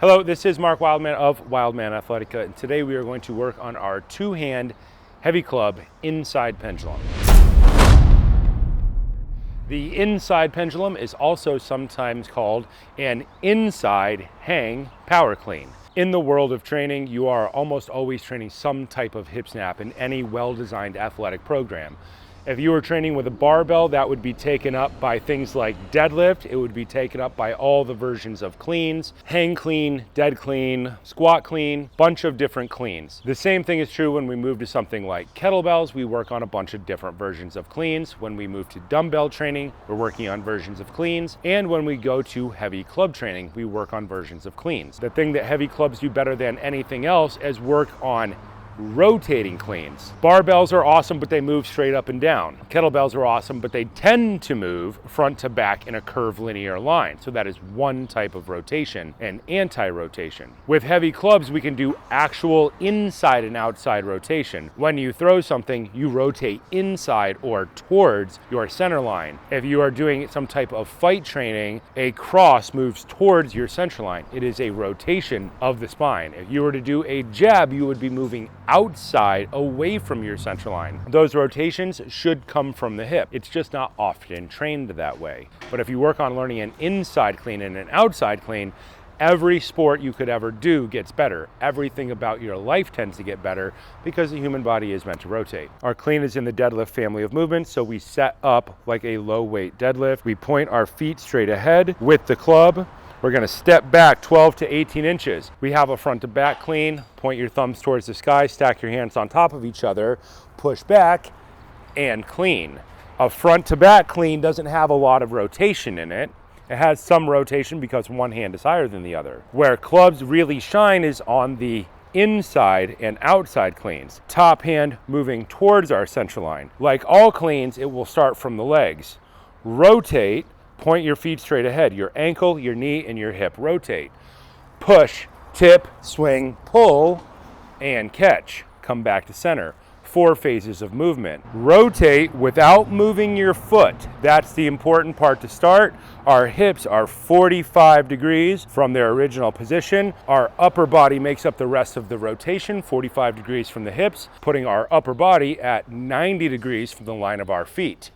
Hello, this is Mark Wildman of Wildman Athletica, and today we are going to work on our two-hand heavy club inside pendulum. The inside pendulum is also sometimes called an inside hang power clean. In the world of training, you are almost always training some type of hip snap in any well-designed athletic program. If you were training with a barbell, that would be taken up by things like deadlift. It would be taken up by all the versions of cleans, hang clean, dead clean, squat clean, bunch of different cleans. The same thing is true when we move to something like kettlebells. We work on a bunch of different versions of cleans. When we move to dumbbell training, we're working on versions of cleans. And when we go to heavy club training, we work on versions of cleans. The thing that heavy clubs do better than anything else is work on rotating cleans. Barbells are awesome, but they move straight up and down. Kettlebells are awesome, but they tend to move front to back in a curved linear line. So that is one type of rotation, and anti-rotation. With heavy clubs, we can do actual inside and outside rotation. When you throw something, you rotate inside or towards your center line. If you are doing some type of fight training, a cross moves towards your center line. It is a rotation of the spine. If you were to do a jab, you would be moving outside away from your center line. Those rotations should come from the hip. It's just not often trained that way. But if you work on learning an inside clean and an outside clean, every sport you could ever do gets better. Everything about your life tends to get better because the human body is meant to rotate. Our clean is in the deadlift family of movements, so we set up like a low weight deadlift. We point our feet straight ahead with the club. We're gonna step back 12 to 18 inches. We have a front to back clean. Point your thumbs towards the sky, stack your hands on top of each other, push back, and clean. A front to back clean doesn't have a lot of rotation in it. It has some rotation because one hand is higher than the other. Where clubs really shine is on the inside and outside cleans. Top hand moving towards our center line. Like all cleans, it will start from the legs. Rotate. Point your feet straight ahead. Your ankle, your knee, and your hip rotate. Push, tip, swing, pull, and catch. Come back to center. 4 phases of movement. Rotate without moving your foot. That's the important part to start. Our hips are 45 degrees from their original position. Our upper body makes up the rest of the rotation, 45 degrees from the hips, putting our upper body at 90 degrees from the line of our feet.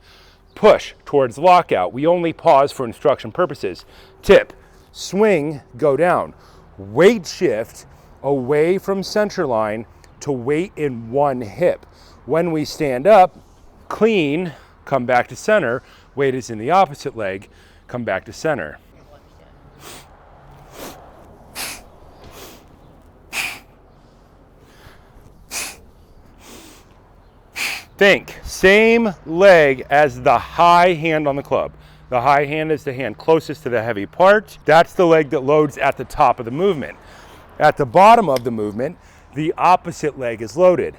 Push towards lockout. We only pause for instruction purposes. Tip, swing, go down. Weight shift away from center line to weight in one hip. When we stand up, clean, come back to center. Weight is in the opposite leg, come back to center. Think, same leg as the high hand on the club. The high hand is the hand closest to the heavy part. That's the leg that loads at the top of the movement. At the bottom of the movement, the opposite leg is loaded.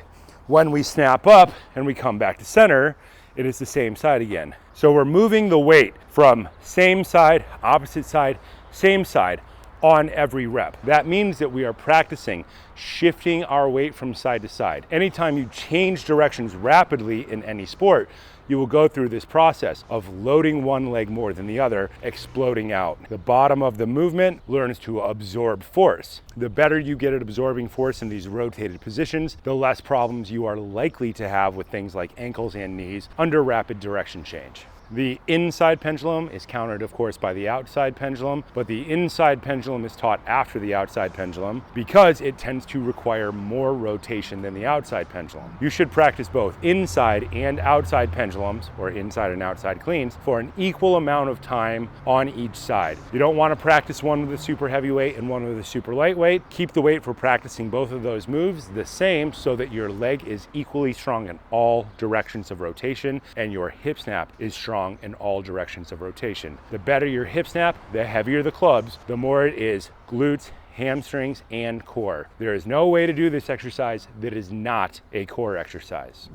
When we snap up and we come back to center, it is the same side again. So we're moving the weight from same side, opposite side, same side on every rep. That means that we are practicing shifting our weight from side to side. Anytime you change directions rapidly in any sport, you will go through this process of loading one leg more than the other, exploding out. The bottom of the movement learns to absorb force. The better you get at absorbing force in these rotated positions, the less problems you are likely to have with things like ankles and knees under rapid direction change. The inside pendulum is countered, of course, by the outside pendulum, but the inside pendulum is taught after the outside pendulum because it tends to require more rotation than the outside pendulum. You should practice both inside and outside pendulums, or inside and outside cleans, for an equal amount of time on each side. You don't want to practice one with a super heavyweight and one with a super lightweight. Keep the weight for practicing both of those moves the same so that your leg is equally strong in all directions of rotation and your hip snap is strong in all directions of rotation. The better your hip snap, the heavier the clubs, the more it is glutes, hamstrings, and core. There is no way to do this exercise that is not a core exercise.